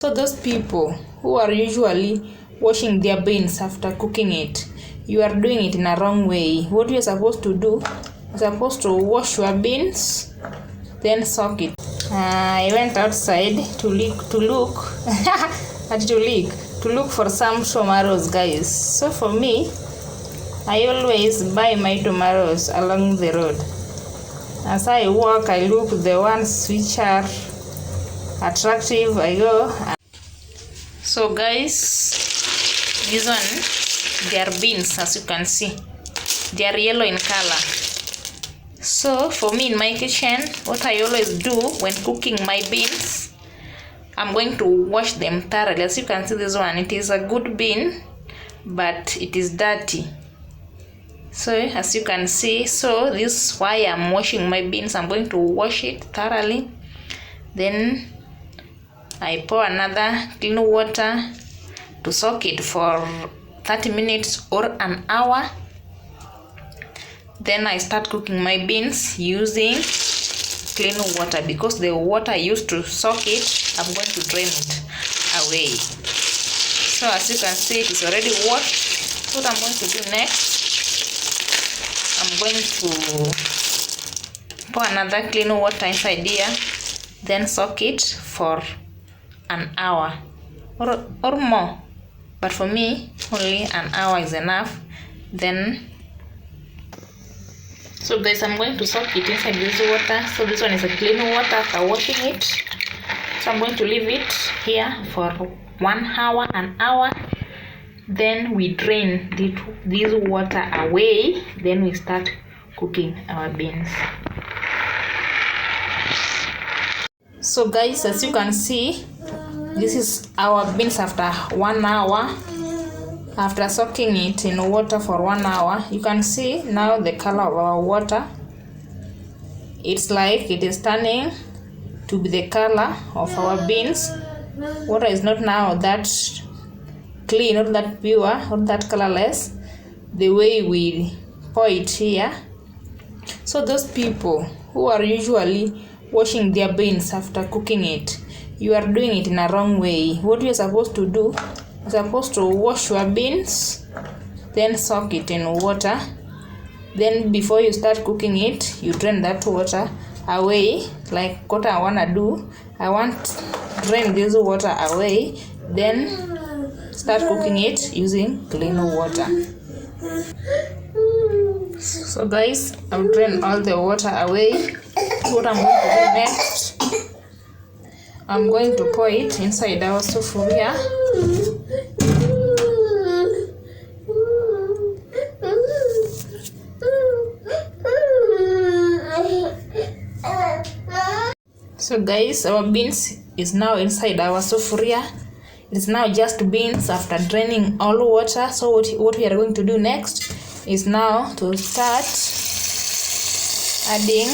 So those people who are usually washing their beans after cooking it, you are doing it in a wrong way. What you are supposed to do, you're supposed to wash your beans, then soak it. I went outside to look for some tomatoes, guys. So for me, I always buy my tomatoes along the road. As I walk, I look the ones which are attractive. I go. So guys, this one, they are beans, as you can see. They are yellow in color. So for me in my kitchen, what I always do when cooking my beans, I'm going to wash them thoroughly. As you can see, this one, it is a good bean, but it is dirty. So as you can see, so this is why I'm washing my beans. I'm going to wash it thoroughly. Then I pour another clean water to soak it for 30 minutes or an hour. Then I start cooking my beans using clean water, because the water I used to soak it, I'm going to drain it away. So as you can see, it is already washed. What I'm going to do next, I'm going to pour another clean water inside here, then soak it for an hour or more, but for me only an hour is enough. Then so guys, I'm going to soak it inside this water. So this one is a clean water after washing it. So I'm going to leave it here for 1 hour, an hour. Then we drain this water away. Then we start cooking our beans. So guys, as you can see, this is our beans after 1 hour. After soaking it in water for 1 hour, you can see now the color of our water. It's like it is turning to be the color of our beans. Water is not now that clean, not that pure, not that colorless, the way we pour it here. So those people who are usually washing their beans after cooking it, you are doing it in a wrong way. What you are supposed to do, you're supposed to wash your beans, then soak it in water. Then before you start cooking it, you drain that water away. Like what I want to do, I want to drain this water away, then start cooking it using clean water. So guys, I've drained all the water away. What I'm going to do next, I'm going to pour it inside our sufuria. So guys, our beans is now inside our sufuria. It's now just beans after draining all water. So what we are going to do next is now to start adding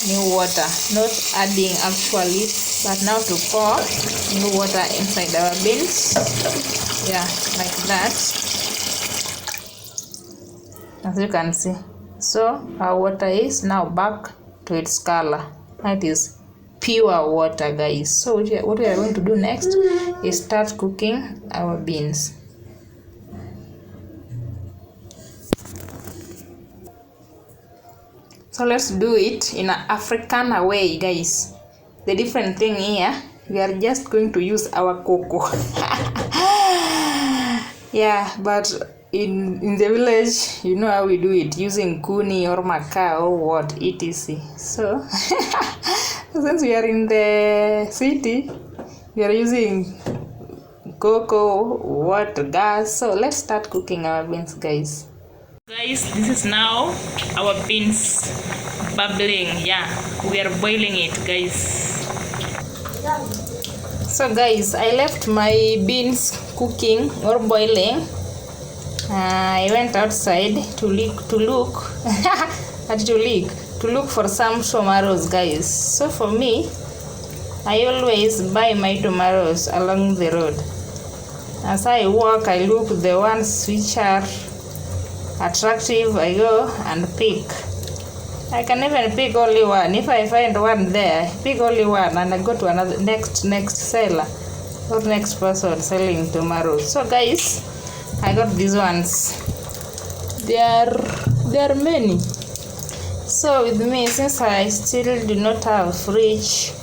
new water. Not adding actually, but now to pour new water inside our beans. Yeah, like that. As you can see. So our water is now back to its color. That is pure water, guys. So what we are going to do next is start cooking our beans. So let's do it in an African way, guys. The different thing here, we are just going to use our cocoa. Yeah, but in the village, you know how we do it, using kuni or makaa or what, etc. So since we are in the city, we are using cocoa, water, gas. So let's start cooking our beans, guys. Guys, this is now our beans bubbling. Yeah, we are boiling it, guys. So guys, I left my beans cooking or boiling. I went outside to look for some tomatoes, guys. So for me, I always buy my tomatoes along the road. As I walk, I look the ones which are attractive. I go and pick. I can even pick only one. If I find one there, pick only one and I go to another next seller. or next person selling tomatoes. So guys, I got these ones. There are many. So with me, since I still do not have fridge,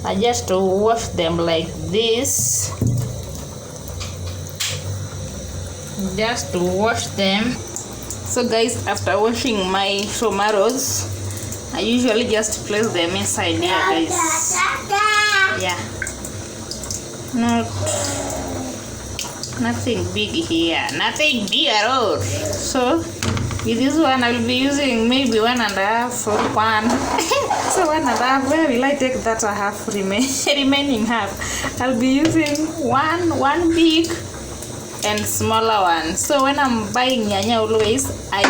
I just wash them like this. Just to wash them. So guys, after washing my tomatoes, I usually just place them inside here, guys. Yeah, nothing big here, nothing big at all. So with this one, I will be using maybe 1.5 for one. So 1.5, where will I take that a half remaining half? I'll be using one big and smaller one. So when I'm buying nyanya, always I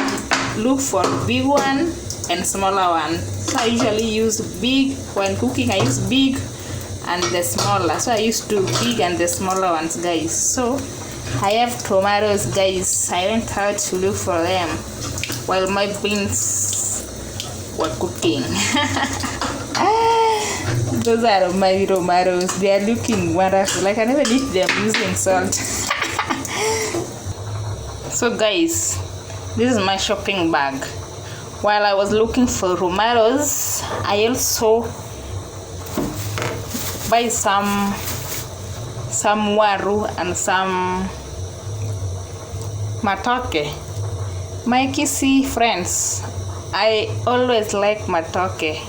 look for big one and smaller one. So I usually use big. When cooking, I use big and the smaller. So I use two big and the smaller ones, guys. So I have tomatoes, guys. I went out to look for them while my beans were cooking. Those are my tomatoes. They are looking wonderful. I can even eat them using salt. So guys, this is my shopping bag. While I was looking for tomatoes, I also buy some waru and some matoke. My Kisii friends, I always like matoke.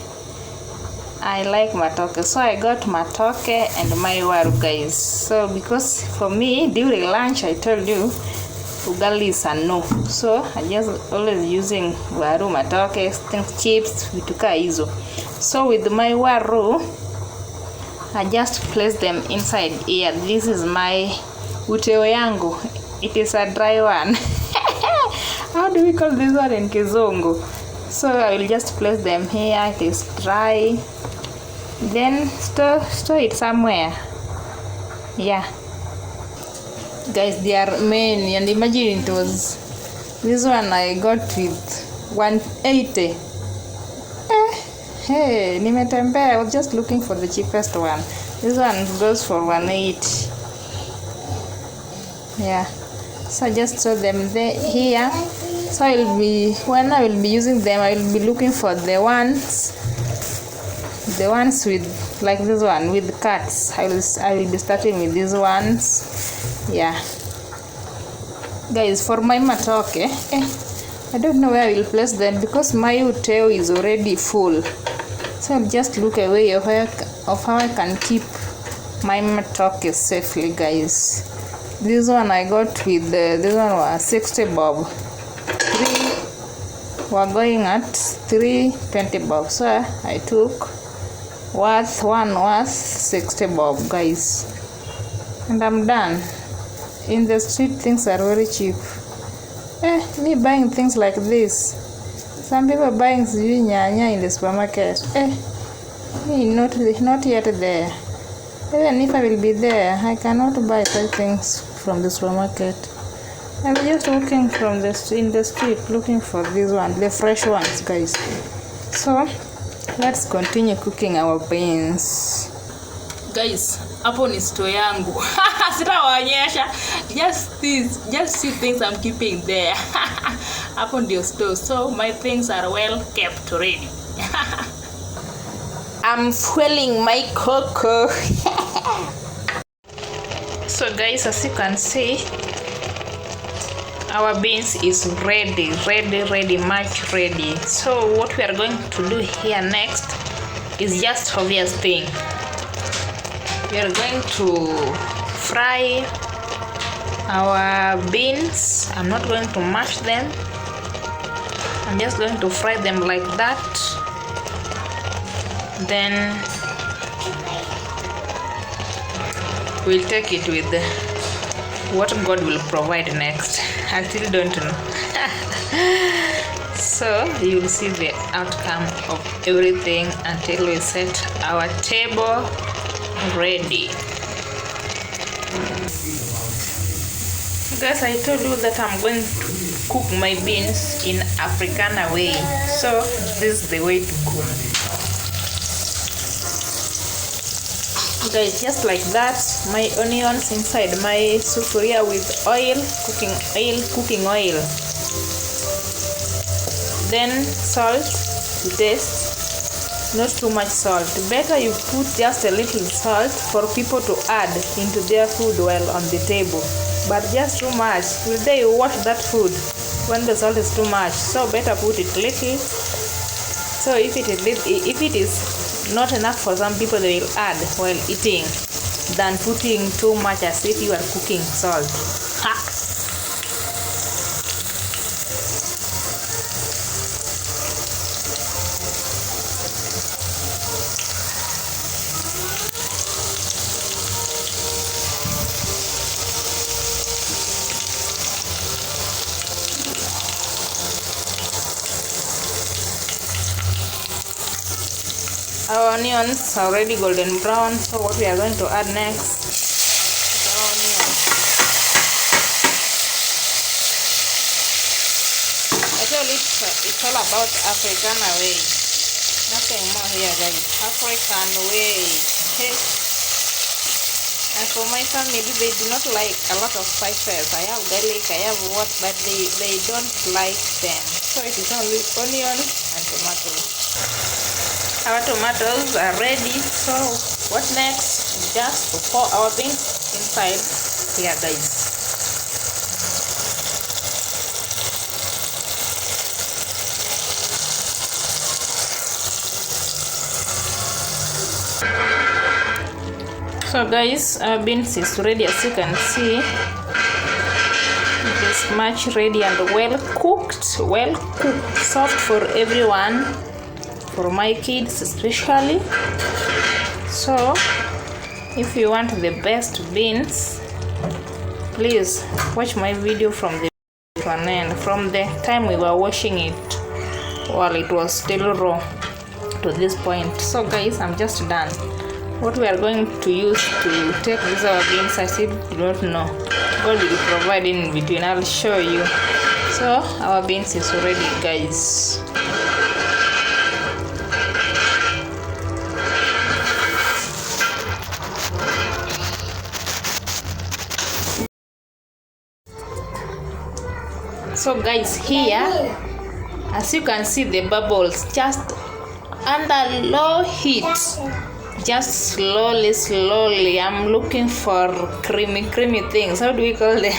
I like matoke, so I got matoke and my waru, guys. So because for me during lunch, I told you ugali is a no, so I just always using waru, matoke, chips, vituka hizo. So with my waru, I just place them inside here. This is my uteo yangu. It is a dry one. How do we call this one in Kizungu? So I will just place them here. It is dry. Then store it somewhere. Yeah. Guys, they are many, and imagine it was this one I got with 180. Hey, nimetembea. I was just looking for the cheapest one. This one goes for 180. Yeah. So I just saw them there here. So when I will be using them, I will be looking for the ones with like this one with cuts. I will be starting with these ones. Yeah. Guys, for my matoke, I don't know where I will place them because my uteo is already full. So I'll just look a way of how I can keep my matoke safely, guys. This one I got with this one was 60 bob. We're going at 320 bob. So I took one worth 60 bob, guys. And I'm done. In the street, things are very cheap. Me buying things like this. Some people buying nyanya in the supermarket. Me not yet there. Even if I will be there, I cannot buy such things from the supermarket. I'm just walking in the street looking for this one, the fresh ones, guys. So let's continue cooking our beans. Guys, hapo ni store yangu. Sitawaonyesha. Just see things I'm keeping there. Hapo ndio store. So my things are well kept already. I'm fueling my cocoa. So guys, as you can see, our beans is ready, much ready. So what we are going to do here next is just obvious thing. We are going to fry our beans. I'm not going to mash them. I'm just going to fry them like that. Then we'll take it with what God will provide next. I still don't know. So you will see the outcome of everything until we set our table ready. Guys, I told you that I'm going to cook my beans in Africana way. So this is the way to cook. guys, just like that, my onions inside my sufuria with oil, cooking oil. Then salt to taste, not too much salt. Better you put just a little salt for people to add into their food while on the table. But just too much, will they wash that food when the salt is too much? So better put it little. So if it is not enough for some people, they will add while eating than putting too much as if you are cooking salt. Ha! Our onions are already golden brown, so what we are going to add next is our onions. I told you it's all about African way. Nothing more here, guys. African way. Okay. And for my family, they do not like a lot of spices. I have garlic, I have what, but they don't like them. So it is only onions and tomatoes. Our tomatoes are ready, so what next? Just to pour our beans inside here, guys. So guys, our beans is ready. As you can see, it is much ready and well cooked, soft for everyone, for my kids especially. So if you want the best beans, please watch my video from the end, from the time we were washing it while it was still raw to this point. So guys, I'm just done. What we are going to use to take these our beans, I still do not know. God will provide in between. I'll show you. So our beans is ready, guys. So guys, here as you can see the bubbles just under low heat, just slowly I'm looking for creamy things. How do we call them?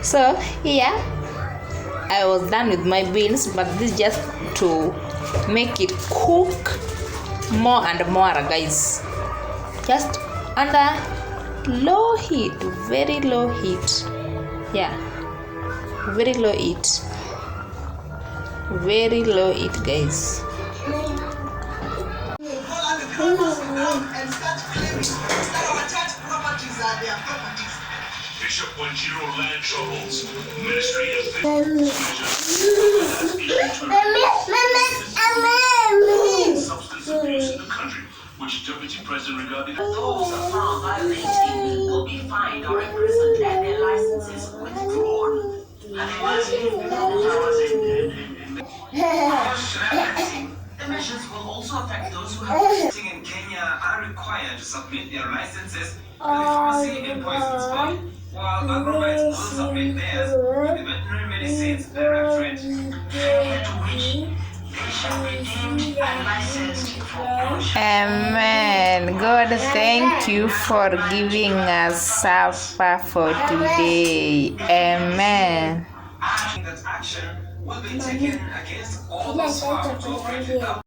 So here I was done with my beans, but this just to make it cook more and more, guys. Just under low heat, very low heat. Yeah, very low heat, guys. Bishop Wanjiro Land Troubles, Ministry of Substance abuse in the country, which Deputy President regarded those found violating will be fined or imprisoned and their licenses withdrawn. The measures will also affect those who have in Kenya are required to submit their licenses to the Pharmacy and Poisons Board, while Agrovet will submit theirs to the Veterinary Medicines Directorate. to which they shall be deemed and licensed for production. Amen. God, thank you for giving us supper for today. Amen. That action will be taken against all those found to operate